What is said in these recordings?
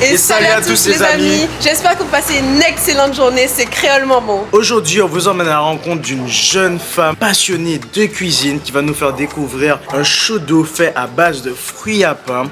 Et salut à tous les amis. J'espère que vous passez une excellente journée, c'est Créole Maman. Aujourd'hui, on vous emmène à la rencontre d'une jeune femme passionnée de cuisine qui va nous faire découvrir un chaud d'eau fait à base de fruits à pain.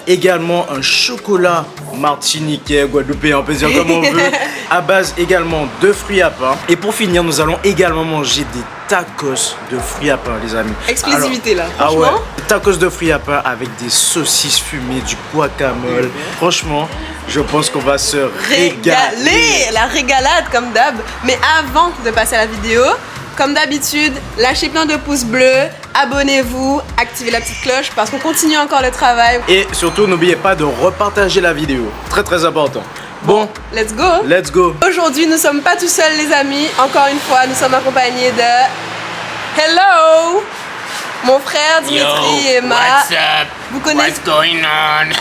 Également un chocolat martiniquais, guadeloupéen, on peut dire comme on veut, à base également de fruits à pain. Et pour finir, nous allons également manger des tacos de fruits à pain, les amis. Exclusivité. Alors, là, franchement. Ah ouais, tacos de fruits à pain avec des saucisses fumées, du guacamole. Franchement, je pense qu'on va se régaler. La régalade comme d'hab. Mais avant de passer à la vidéo, comme d'habitude, lâchez plein de pouces bleus, abonnez-vous, activez la petite cloche parce qu'on continue encore le travail. Et surtout, n'oubliez pas de repartager la vidéo. Très très important. Bon, let's go. Let's go. Aujourd'hui, nous sommes pas tout seuls les amis. Encore une fois, nous sommes accompagnés de... Hello, mon frère Dimitri et Emma. What's up? Vous connaissez... What's going on?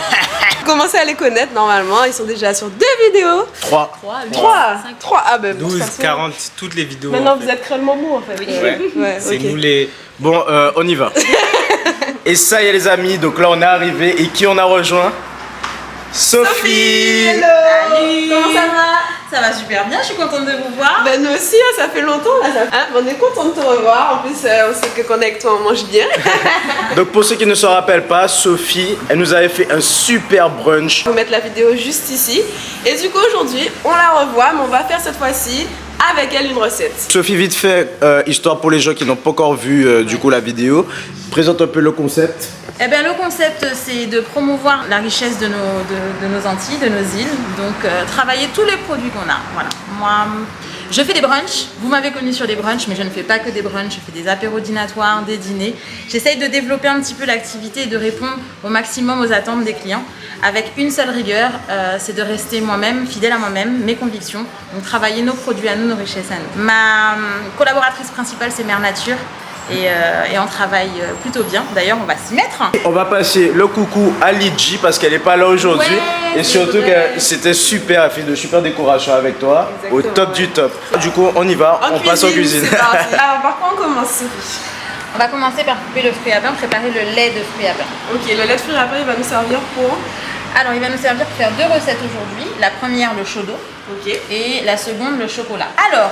Vous commencez à les connaître normalement. Ils sont déjà sur 2 vidéos. 3. 3. Ah ben, 12, de toute façon, 40, toutes les vidéos. Maintenant, en fait. vous êtes Créole Maman en fait. Ouais, C'est ok. nous les. Bon, on y va. Et ça y est les amis, donc là on est arrivé et qui on a rejoint? Sophie. Hello. Comment ça va? Ça va super bien, je suis contente de vous voir. Ben nous aussi, ça fait longtemps là. On est content de te revoir. En plus, on sait que qu'on est avec toi, on mange bien. Donc pour ceux qui ne se rappellent pas, Sophie, elle nous avait fait un super brunch. Je vais mettre la vidéo juste ici. Et du coup, aujourd'hui, on la revoit, mais on va faire cette fois-ci avec elle une recette. Sophie, vite fait, histoire pour les gens qui n'ont pas encore vu du coup la vidéo, présente un peu le concept. Eh bien, le concept, c'est de promouvoir la richesse de nos Antilles, de nos îles. Donc, travailler tous les produits qu'on a. Voilà. Moi, je fais des brunchs. Vous m'avez connu sur des brunchs, mais je ne fais pas que des brunchs. Je fais des apéros dînatoires, des dîners. J'essaye de développer un petit peu l'activité et de répondre au maximum aux attentes des clients. Avec une seule rigueur, c'est de rester moi-même, fidèle à moi-même, mes convictions. Donc, travailler nos produits à nous, nos richesses à nous. Ma collaboratrice principale, c'est Mère Nature. Et on travaille plutôt bien. D'ailleurs, on va s'y mettre. On va passer le coucou à Lidji parce qu'elle n'est pas là aujourd'hui. Ouais, et surtout vrai. que c'était super, elle fait de super décorations avec toi. Exactement, Au top du top. Du coup, on y va, on passe en cuisine. C'est parti. Alors, par quoi on commence, Sophie? On va commencer par couper le fruit à pain, préparer le lait de fruit à pain. Ok, le lait de fruits à pain, il va nous servir pour... Alors, il va nous servir pour faire 2 recettes aujourd'hui. La première, le chaud d'eau. Ok. Et la seconde, le chocolat. Alors,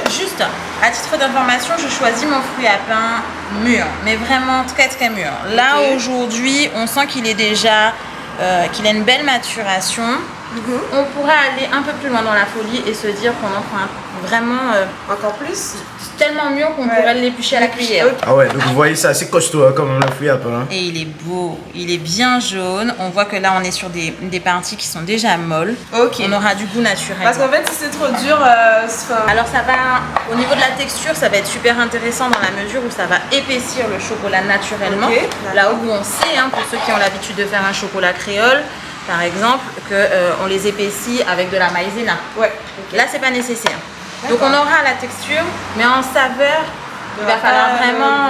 juste à titre d'information, je choisis mon fruit à pain mûr, mais vraiment très très mûr. Là, Ok. aujourd'hui, on sent qu'il est déjà, qu'il a une belle maturation. On pourrait aller un peu plus loin dans la folie et se dire qu'on en prend vraiment Encore plus? tellement mûr qu'on pourrait l'éplucher à la cuillère. Ok. Ah ouais, donc vous voyez, c'est assez costaud hein, comme le fruit à pain. Et il est beau, il est bien jaune. On voit que là, on est sur des parties qui sont déjà molles. Ok. On aura du goût naturel. Parce qu'en fait, si c'est trop dur, Alors ça va, au niveau de la texture, ça va être super intéressant dans la mesure où ça va épaissir le chocolat naturellement. Ok. Là où on sait, hein, pour ceux qui ont l'habitude de faire un chocolat créole, par exemple, qu'on les épaissit avec de la maïzena. ouais. Là, c'est pas nécessaire. Donc on aura la texture, mais en saveur, il va falloir vraiment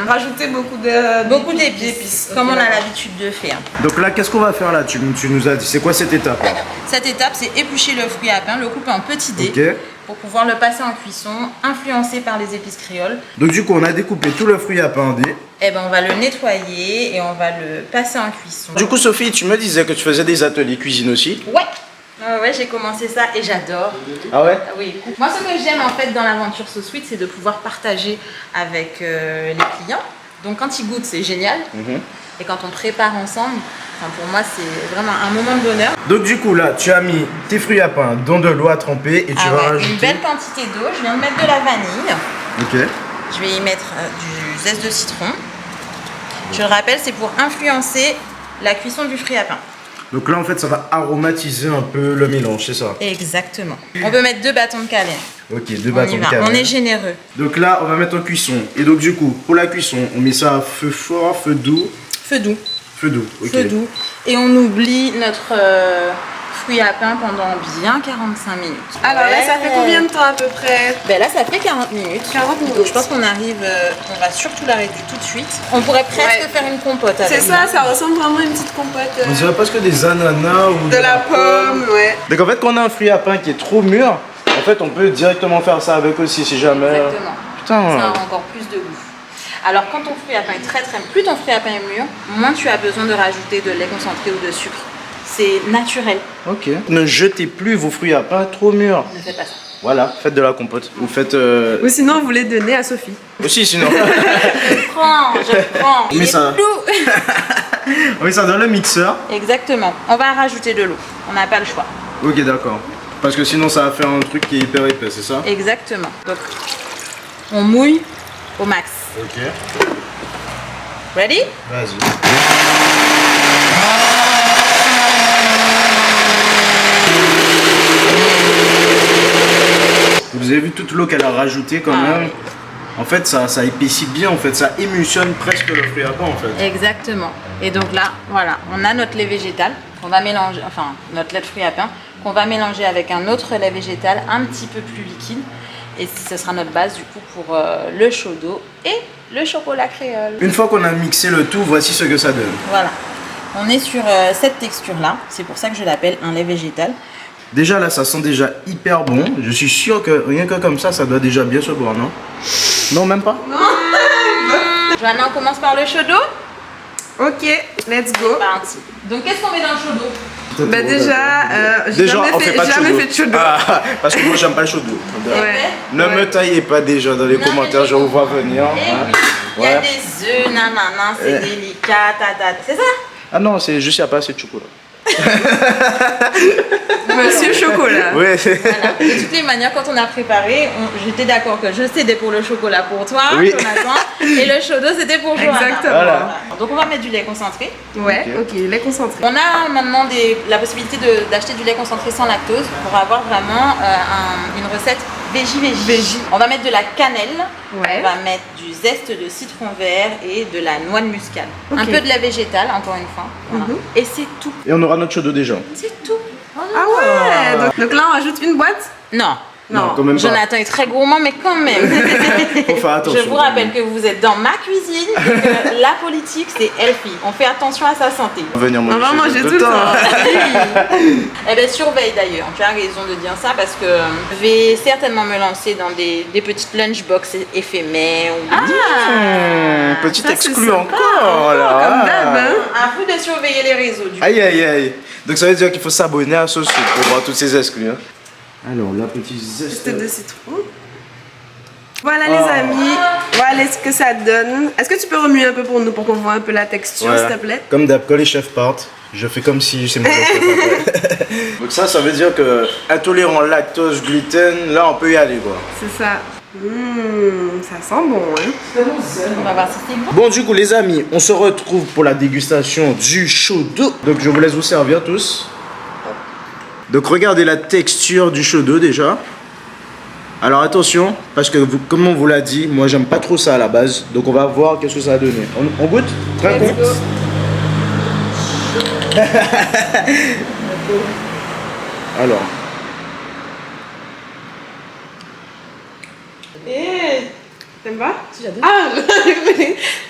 rajouter beaucoup d'épices, comme on a l'habitude de faire. Donc là, qu'est-ce qu'on va faire là? Tu nous as dit, c'est quoi cette étape là? Cette étape, c'est éplucher le fruit à pain, le couper en petits dés Ok. pour pouvoir le passer en cuisson, influencé par les épices créoles. Donc du coup, on a découpé tout le fruit à pain en dés. Et ben on va le nettoyer et on va le passer en cuisson. Du coup, Sophie, tu me disais que tu faisais des ateliers cuisine aussi. Ouais. Ouais, j'ai commencé ça et j'adore. Ah ouais? Oui. Moi, ce que j'aime en fait dans l'aventure So Sweet, c'est de pouvoir partager avec les clients. Donc quand ils goûtent, c'est génial. Et quand on prépare ensemble, enfin, pour moi, c'est vraiment un moment de bonheur. Donc du coup là, tu as mis tes fruits à pain dans de l'eau à tremper et tu vas rajouter... Une belle quantité d'eau. Je viens de mettre de la vanille. Ok. Je vais y mettre du zeste de citron. Je le rappelle, c'est pour influencer la cuisson du fruit à pain. Donc là en fait ça va aromatiser un peu le mélange, c'est ça? Exactement. On peut mettre 2 bâtons de cannelle. Ok, 2 On bâtons y de va. cannelle. On est généreux. Donc là on va mettre en cuisson. Et donc du coup, pour la cuisson, on met ça à feu fort, feu doux. Feu doux. Feu doux, ok. Feu doux. Et on oublie notre fruit à pain pendant bien 45 minutes. Alors là, ça fait combien de temps à peu près? Ben là, ça fait 40 minutes. 40 minutes. Donc je pense qu'on arrive, on va surtout l'arrêter tout de suite. On pourrait presque faire une compote avec. C'est ça, ça ressemble vraiment à une petite compote. On dirait presque des ananas ou De la pomme, ouais. Donc en fait quand on a un fruit à pain qui est trop mûr, en fait on peut directement faire ça avec aussi si jamais... Exactement. Putain. Ça a encore plus de goût. Alors quand ton fruit à pain est plus ton fruit à pain est mûr, moins tu as besoin de rajouter de lait concentré ou de sucre. c'est naturel. Ok. Ne jetez plus vos fruits à pain trop mûrs. Ne faites pas ça. Voilà, faites de la compote. Vous faites... Ou sinon, vous les donnez à Sophie. Aussi, sinon. Je prends. Mais Il est ça- flou. On met ça dans le mixeur. Exactement. On va rajouter de l'eau. On n'a pas le choix. Ok, d'accord. Parce que sinon, ça va faire un truc qui est hyper épais, c'est ça? Exactement. Donc, on mouille au max. Ok. Ready? Vas-y. Vous avez vu toute l'eau qu'elle a rajoutée quand Ah même. En fait, ça épaissit bien, en fait, ça émulsionne presque le fruit à pain, en fait. Exactement. Et donc là, voilà, on a notre lait végétal qu'on va mélanger, enfin notre lait de fruits à pain qu'on va mélanger avec un autre lait végétal un petit peu plus liquide. Et ce sera notre base du coup pour le chaud d'eau et le chocolat créole. Une fois qu'on a mixé le tout, voici ce que ça donne. Voilà. On est sur cette texture-là. C'est pour ça que je l'appelle un lait végétal. Déjà là, ça sent déjà hyper bon. Je suis sûr que rien que comme ça doit déjà bien se boire, non? Non, même pas? Johanna, on commence par le chaud d'eau. Ok, let's go. Parti. Donc qu'est-ce qu'on met dans le chaud d'eau? Bah déjà, j'ai Déjà, jamais on fait pas de jamais chaud fait de chaud d'eau. Ah, parce que moi, j'aime pas le chaud d'eau. Ouais. Ne me taillez pas déjà dans les Non, commentaires, mais je vous vois venir. Eh hein. oui. Il y a Ouais. des œufs, nanana, c'est délicat, tata. C'est ça? Ah non, c'est juste, il n'y a pas assez de chocolat. Monsieur Chocolat. Ouais. Voilà. De toutes les manières, quand on a préparé, j'étais d'accord que je cédais pour le chocolat pour toi, Oui. Jonathan, et le chaud d'eau c'était pour Johanna. Exactement. Voilà. Donc on va mettre du lait concentré. Ouais, ok, lait concentré. On a maintenant la possibilité d'acheter du lait concentré sans lactose pour avoir vraiment une recette veggie. On va mettre de la cannelle, Ouais. on va mettre du zeste de citron vert et de la noix de muscade. Ok. Un peu de lait végétal, encore une fois. Voilà. Mhm. Et c'est tout. Et on aura notre chaud d'eau déjà. C'est tout. Ah ouais, donc là on rajoute une boîte. Non. Non, quand même pas. Jonathan est très gourmand, mais quand même. Faut faire attention. Je vous rappelle que vous êtes dans ma cuisine et que la politique, c'est healthy. On fait attention à sa santé. On va venir manger. On va chez manger nous tout le temps. Eh bien, surveille d'ailleurs. Tu as raison de dire ça parce que je vais certainement me lancer dans des petites lunchbox éphémères. Ou Petit ça, exclu c'est sympa. encore là. Comme d'hab, hein. À vous de surveiller les réseaux du coup. Aïe aïe aïe. Donc ça veut dire qu'il faut s'abonner à ce site pour voir tous ces exclus. Hein. Alors la petite zeste. Zeste de citron. Voilà les amis, voilà ce que ça donne. Est-ce que tu peux remuer un peu pour nous pour qu'on voit un peu la texture Voilà. s'il te plaît? Comme d'hab, quand les chefs partent, je fais comme si c'est mon chef. Donc ça veut dire que intolérant lactose, gluten, là on peut y aller quoi. C'est ça. Ça sent bon hein. On va voir si c'est bon. Bon du coup les amis, on se retrouve pour la dégustation du chaud d'eau. Donc je vous laisse vous servir tous. Donc regardez la texture du chaud d'eau déjà. Alors attention, parce que comme on vous l'a dit, moi j'aime pas trop ça à la base. Donc on va voir qu'est-ce que ça a donné. On goûte? Très Let's bon. go. Alors, T'aimes pas? J'adore. Ah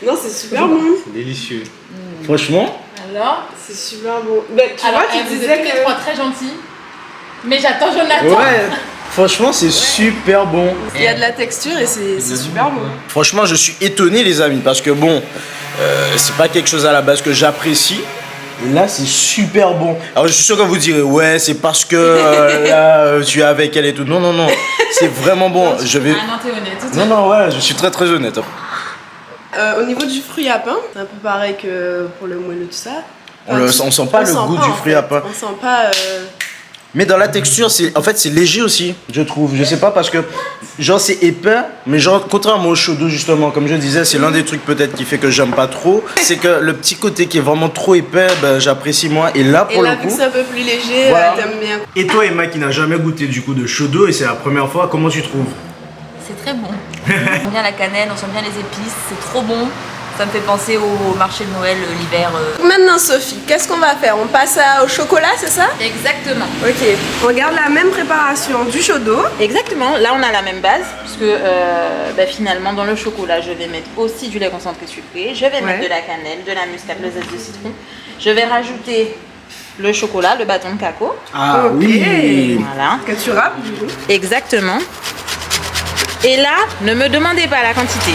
non, c'est super bon. délicieux. Franchement, Alors, C'est super bon. Bah, tu vois, tu vous disais êtes tous les que... trois très gentils. Mais j'attends Jonathan. ouais. Franchement, c'est super bon. Il y a de la texture et c'est super bon. Franchement, je suis étonné, les amis, parce que bon, c'est pas quelque chose à la base que j'apprécie. Et là, c'est super bon. Alors, je suis sûr que vous direz, ouais, c'est parce que là, tu es avec elle et tout. Non, non, non. C'est vraiment bon. Je vais. Ah non, t'es honnête. Non, non, ouais, je suis très, très honnête. Au niveau du fruit à pain, c'est un peu pareil que pour le moelleux, tout ça. On sent pas le goût du fruit à pain. On sent pas... Mais dans la texture, en fait, c'est léger aussi, je trouve. Je sais pas parce que, genre, c'est épais, mais genre, contrairement au chaud d'eau, justement, comme je disais, c'est l'un des trucs peut-être qui fait que j'aime pas trop. C'est que le petit côté qui est vraiment trop épais, ben, j'apprécie moins. Et là, Et pour là, le vu que coup. c'est un peu plus léger, Voilà. t'aimes bien. Et toi, Emma, qui n'a jamais goûté du coup de chaud d'eau et c'est la première fois, comment tu trouves? C'est très bon. On sent bien la cannelle, on sent bien les épices, c'est trop bon. Ça me fait penser au marché de Noël l'hiver. Maintenant, Sophie, qu'est-ce qu'on va faire? On passe au chocolat, c'est ça? Exactement. Ok. On garde la même préparation du chaud d'eau. Exactement, là on a la même base, puisque finalement dans le chocolat je vais mettre aussi du lait concentré sucré, je vais mettre de la cannelle, de la muscade, le zeste de citron, je vais rajouter le chocolat, le bâton de cacao, Ah Ok. oui. voilà, Que tu râpes, du coup. exactement. Et là, ne me demandez pas la quantité.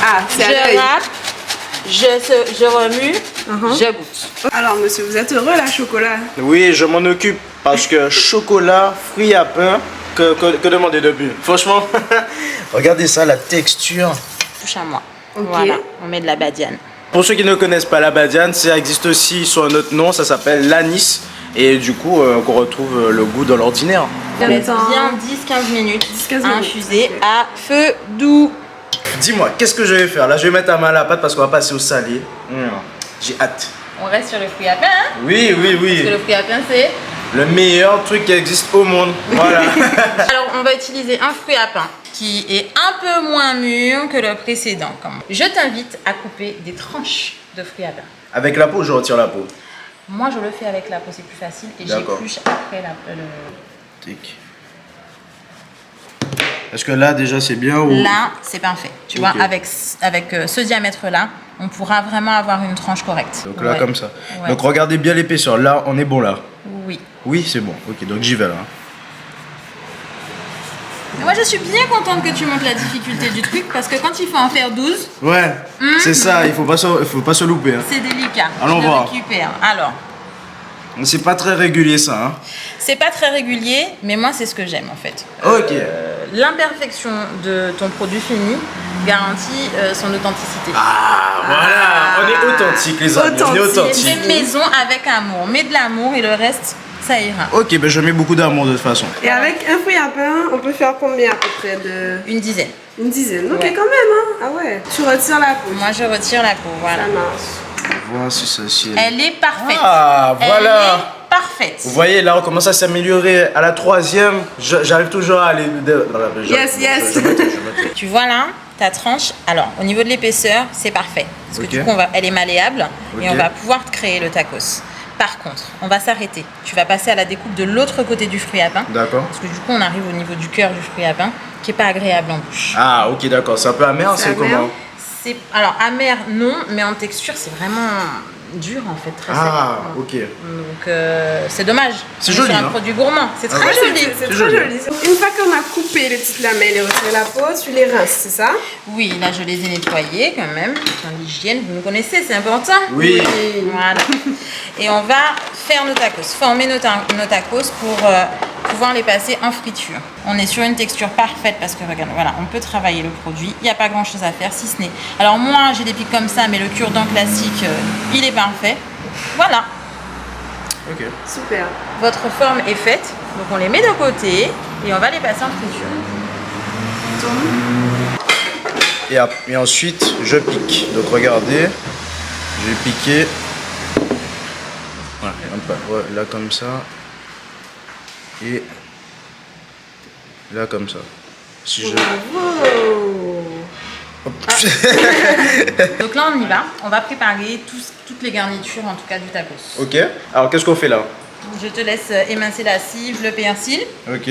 Ah, c'est à Je l'œil. râpe, je remue Je goûte. Alors monsieur, vous êtes heureux là, chocolat? Oui, je m'en occupe parce que chocolat, fruits à pain, que demander de plus? Franchement, regardez ça, la texture. Touche à moi. Ok. Voilà, on met de la badiane. Pour ceux qui ne connaissent pas la badiane, ça existe aussi sur un autre nom, ça s'appelle l'anis. Et du coup, on retrouve le goût dans l'ordinaire. On laisse Attends. bien 10-15 minutes 10-15 à minutes, infuser ok. à feu doux. Dis-moi, qu'est-ce que je vais faire? Là, je vais mettre la main à la pâte parce qu'on va passer au salé. J'ai hâte. On reste sur le fruit à pain, hein? Oui, oui, Parce que oui. le fruit à pain, c'est... Le meilleur truc qui existe au monde. Voilà. Alors, on va utiliser un fruit à pain qui est un peu moins mûr que le précédent. Je t'invite à couper des tranches de fruits à pain. Avec la peau, je retire la peau. Moi, je le fais avec la peau, c'est plus facile et D'accord. j'épluche après le... Tic. Est-ce que là, déjà, c'est bien ou... Là, c'est parfait. Tu Ok. vois, avec ce diamètre-là, on pourra vraiment avoir une tranche correcte. Donc là, Ouais. comme ça. Ouais. Donc regardez bien l'épaisseur. Là, on est bon là. Oui. Oui, c'est bon. Ok, donc j'y vais là. Mais moi, je suis bien contente que tu montres la difficulté du truc parce que quand il faut en faire 12, Ouais, c'est ça. Il faut pas se louper. Hein. c'est délicat. Allons Je voir. récupère. Alors, C'est pas très régulier ça. Hein. c'est pas très régulier, mais moi, c'est ce que j'aime en fait. Ok. L'imperfection de ton produit fini garantit son authenticité. Ah, voilà. On est authentique, les amis. On est Authentique. authentique. Fait maison avec amour. Mets de l'amour et le reste, ça ira. Ok, ben je mets beaucoup d'amour de toute façon. Et avec un fruit à pain, on peut faire combien à peu près de... Une dizaine. Une dizaine. Ok, Ouais. quand même, hein. Ah ouais. Tu retires la peau. Moi, je retire la peau. Voilà. Ça marche. Voilà, si ça c'est. Elle est parfaite. Ah, Elle voilà. est parfaite. Vous voyez, là, on commence à s'améliorer. À la troisième, j'arrive toujours à aller. Yes, yes. Je mettrai. Tu vois là, ta tranche. Alors, au niveau de l'épaisseur, c'est parfait. Parce que Ok. du coup, elle est malléable et Ok. on va pouvoir te créer le tacos. Par contre, on va s'arrêter. Tu vas passer à la découpe de l'autre côté du fruit à pain. D'accord. Parce que du coup, on arrive au niveau du cœur du fruit à pain, qui est pas agréable en bouche. Ah, ok, d'accord. C'est un peu amer, C'est c'est amer. comment? C'est alors amer non, mais en texture, c'est vraiment dur en fait, très Ah, sec. ok. Donc c'est dommage. C'est On est joli, sur un hein. produit gourmand. C'est Ah très ouais, joli. C'est C'est très joli. joli. Une fois qu'on a coupé les petites lamelles et retiré la peau, tu les rinces, c'est ça? Oui, là je les ai nettoyés quand même. Dans l'hygiène, vous me connaissez, c'est important. Oui. Voilà. Et on va faire nos tacos, former nos tacos pour pouvoir les passer en friture. On est sur une texture parfaite parce que regarde, voilà, on peut travailler le produit. Il n'y a pas grand chose à faire si ce n'est. Alors moi j'ai des pics comme ça, mais le cure-dent classique, il est parfait. Voilà. Ok. Super. Votre forme est faite, donc on les met de côté et on va les passer en friture. Et ensuite, je pique. Donc regardez, je vais piquer. Voilà, un peu. Ouais, là comme ça. Et là comme ça. Si je. Bravo. Hop. Donc là on y va, on va préparer toutes les garnitures en tout cas du tacos. Ok. Alors qu'est-ce qu'on fait là? Je te laisse émincer la cive, le persil. Ok.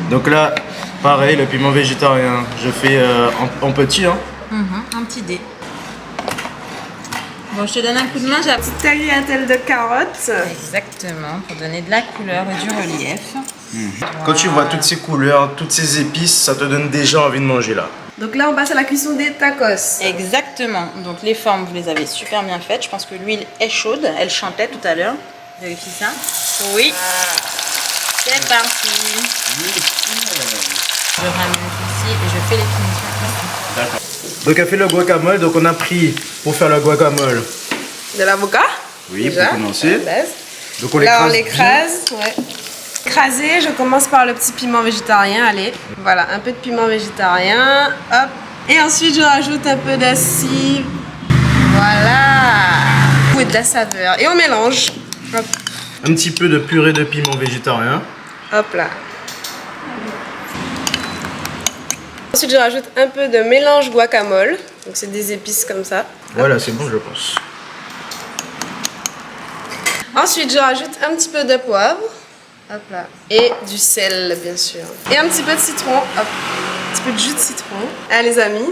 Donc là, pareil, le piment végétarien, je fais en petit. Hein. Un petit dé. Bon, je te donne un coup de main, j'ai Petite tagliatelle de carottes. exactement, pour donner de la couleur et du relief. Quand tu vois toutes ces couleurs, toutes ces épices, ça te donne déjà envie de manger là. Donc là, on passe à la cuisson des tacos. Exactement, donc les formes, vous les avez super bien faites. Je pense que l'huile est chaude, elle chantait tout à l'heure. Vérifie ça. Oui. C'est parti. Je ramène ici et je fais les finitions. D'accord. Donc elle fait le guacamole, donc on a pris pour faire le guacamole. De l'avocat. Oui, déjà, pour commencer. à la base. Donc on Là, on l'écrase. l'écrase. Ouais. Écrasé, je commence par le petit piment végétarien. Allez, voilà, un peu de piment végétarien. Hop. Et ensuite, je rajoute un peu d'acide. Voilà. Et de la saveur. Et on mélange. Hop, Un petit peu de purée de piment végétarien. hop là. Ensuite, je rajoute un peu de mélange guacamole. Donc, c'est des épices comme ça. Voilà, c'est bon, je pense. Ensuite, je rajoute un petit peu de poivre. Hop là. Et du sel, bien sûr. Et un petit peu de citron. Hop. Un petit peu de jus de citron. Ah, les amis,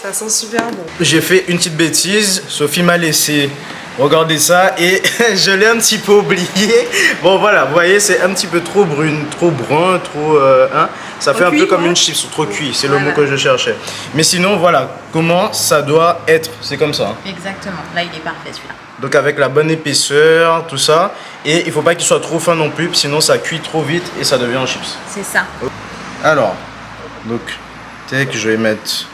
ça sent super bon. J'ai fait une petite bêtise. Sophie m'a laissé Regardez ça et je l'ai un petit peu oublié. Bon voilà, vous voyez, c'est un petit peu trop brune, trop brun, trop... hein, ça fait un peu comme une chips, trop cuit, c'est le mot que je cherchais. Mais sinon, voilà, comment ça doit être, c'est comme ça. Exactement, là il est parfait celui-là. Donc avec la bonne épaisseur, tout ça. Et il faut pas qu'il soit trop fin non plus, sinon ça cuit trop vite et ça devient un chips. C'est ça. Alors, donc, tac, je vais mettre...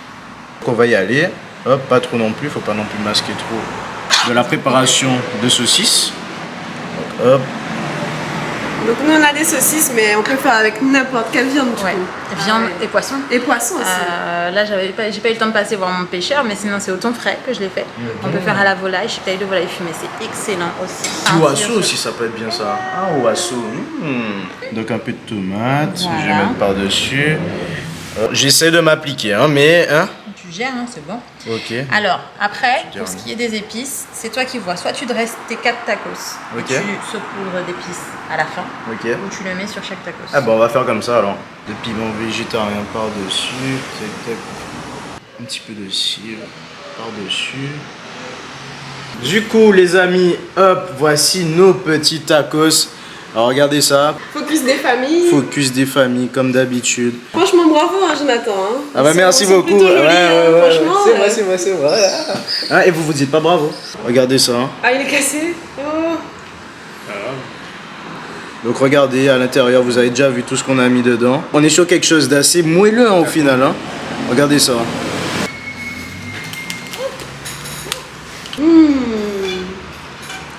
On va y aller. Hop, pas trop non plus, faut pas non plus masquer trop de la préparation de saucisses. Donc, hop. Donc nous on a des saucisses, mais on peut faire avec n'importe quelle viande du Ouais. coup. Viande et poisson. Et poisson aussi. Là, j'ai pas eu le temps de passer voir mon pêcheur, mais sinon c'est au thon frais que je l'ai fait. On peut faire à la volaille, chiptaille de volaille fumée, c'est excellent aussi. Du oiseau aussi, ça peut être bien ça. Ah, oiseau. Donc un peu de tomate, Voilà. je vais mettre par-dessus. J'essaie de m'appliquer, hein, mais... Hein. Tu gères, hein, c'est bon. Ok. Alors, après, Je pour ce dirais. qui est des épices, c'est toi qui vois. Soit tu dresses tes 4 tacos, Ok. et tu saupoudres d'épices à la fin, Ok. ou tu le mets sur chaque tacos. Ah bah on va faire comme ça alors. Des piments végétariens par-dessus. Tac, tac. Un petit peu de cidre par-dessus. Du coup les amis, hop, voici nos petits tacos. Alors regardez ça, Focus des familles. focus des familles comme d'habitude. Franchement, bravo, hein, Jonathan. Hein. Ah bah Ils merci sont beaucoup. plutôt jolis, hein, franchement. C'est vrai. Hein, et vous dites pas bravo. Regardez ça. Hein. Ah, il est cassé. Oh. Donc regardez à l'intérieur, vous avez déjà vu tout ce qu'on a mis dedans. On est sur quelque chose d'assez moelleux hein, au final. Hein. Regardez ça.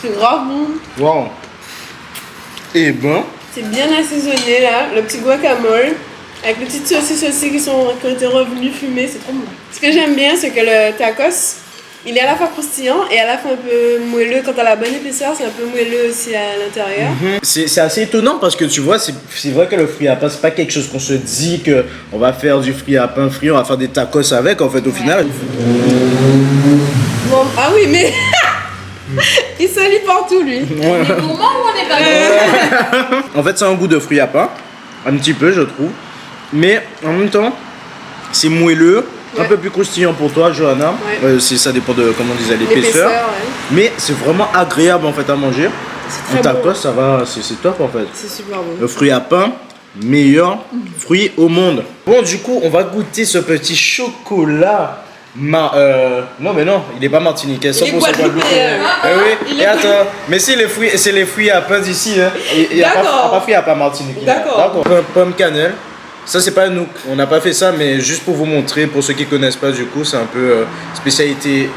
C'est grave bon. Wow. Et ben. C'est bien assaisonné là. Le petit guacamole. Avec les petites saucisses aussi qui ont été revenues fumées. C'est trop bon. Ce que j'aime bien, c'est que le tacos, il est à la fois croustillant et à la fois un peu moelleux. Quand t'as la bonne épaisseur, c'est un peu moelleux aussi à l'intérieur. C'est assez étonnant parce que tu vois, c'est vrai que le fruit à pain, c'est pas quelque chose qu'on se dit que on va faire du fruit à pain frit, on va faire des tacos avec en fait au final. Bon, ah oui, mais il salit partout lui. On est gourmand ou on est pas gourmand? En fait, c'est un goût de fruit à pain, un petit peu je trouve, mais en même temps, c'est moelleux, un Ouais. peu plus croustillant pour toi, Johanna. Ouais. Ça dépend de comment on disait l'épaisseur, L'épaisseur, ouais. mais c'est vraiment agréable en fait à manger. C'est Un très tacos, bon. ça va, c'est top en fait. C'est super bon. Le fruit à pain, meilleur fruit au monde. Bon, du coup, on va goûter ce petit chocolat. Non, mais non, il est pas martiniquais, 100% guadeloupéen. Eh oui, Il et est attends, mais c'est les fruits à pain d'ici, hein. Il n'y a D'accord. pas fruits à pain martiniquais. D'accord. Pomme cannelle. Ça, c'est pas nous, on n'a pas fait ça, mais juste pour vous montrer, pour ceux qui connaissent pas, du coup, c'est un peu spécialité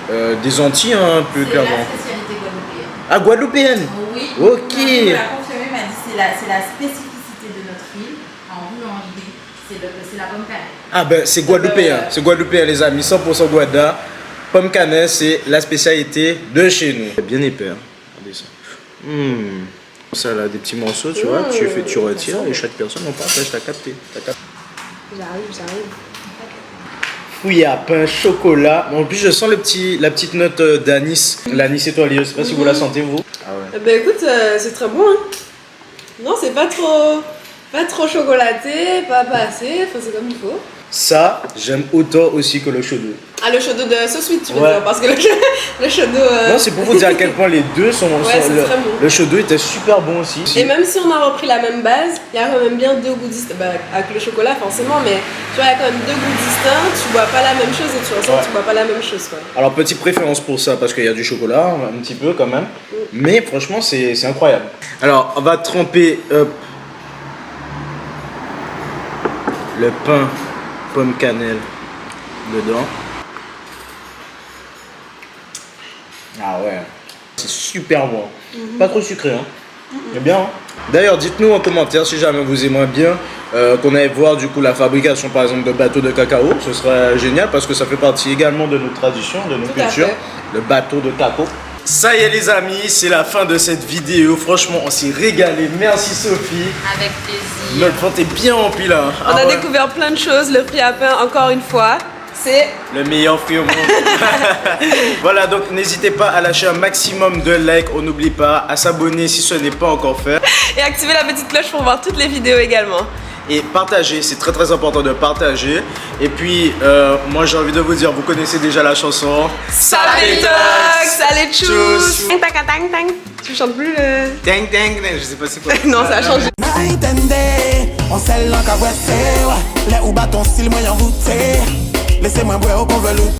des Antilles, hein, un peu C'est la clairement. spécialité guadeloupéenne. Ah, guadeloupéenne. Oui. Ok. Il m'a confirmé, il m'a dit c'est la spécificité de notre île en boulangerie, c'est la pomme cannelle. Ah ben c'est guadeloupéen les amis, 100% Guada. Pomme cannelle, c'est la spécialité de chez nous. C'est bien épais, hein. Regardez ça. Ça là, des petits morceaux, tu vois, tu retires et chaque personne on partage, t'as capté. J'arrive. Fruits à pain, chocolat. En plus je sens la petite note d'anis. L'anis étoilé, je sais pas si vous la sentez vous. Ah ouais. Ben écoute, c'est très bon. Hein. Non, c'est pas trop chocolaté, pas assez. Enfin, c'est comme il faut. Ça, j'aime autant aussi que le chaud d'eau. Ah, le chaud d'eau de sauce suite, tu veux Ouais. dire, parce que le chaud d'eau. Non, c'est pour vous dire à quel point les deux sont. Ouais, c'est très bon. Le chaud d'eau était super bon aussi. Et même si on a repris la même base, il y a quand même bien deux goûts distincts. Bah, avec le chocolat, forcément, mais tu vois, il y a quand même deux goûts distincts. Tu bois pas la même chose et tu ressens que tu bois pas la même chose, quoi. Alors, petite préférence pour ça, parce qu'il y a du chocolat, un petit peu quand même. Mais franchement, c'est incroyable. Alors, on va tremper le pain pomme cannelle dedans. Ah ouais, c'est super bon. Pas trop sucré, hein. C'est bien, hein. D'ailleurs, dites-nous en commentaire si jamais vous aimez bien qu'on aille voir du coup la fabrication par exemple de bateaux de cacao. Ce serait génial parce que ça fait partie également de nos traditions, de nos Tout à cultures. fait. Le bateau de cacao. Ça y est les amis, c'est la fin de cette vidéo. Franchement, on s'est régalé. Merci Sophie. Avec plaisir. Notre ventre est bien rempli là. On a découvert plein de choses. Le fruit à pain, encore une fois, c'est Le meilleur fruit au monde. Voilà, donc n'hésitez pas à lâcher un maximum de likes. On n'oublie pas à s'abonner si ce n'est pas encore fait. et activer la petite cloche pour voir toutes les vidéos également. et partagez, c'est très très important de partager. Et puis moi j'ai envie de vous dire, vous connaissez déjà la chanson. Salut Tox, salut tchuss. Tchuss. Tang tang tang. Tu chantes plus le... Ding ding, je sais pas c'est quoi. Non, ça a changé. Night and day, on sait l'en qu'à ouais. Les ou bâton style moyen voûté. Laissez-moi boire au convelu.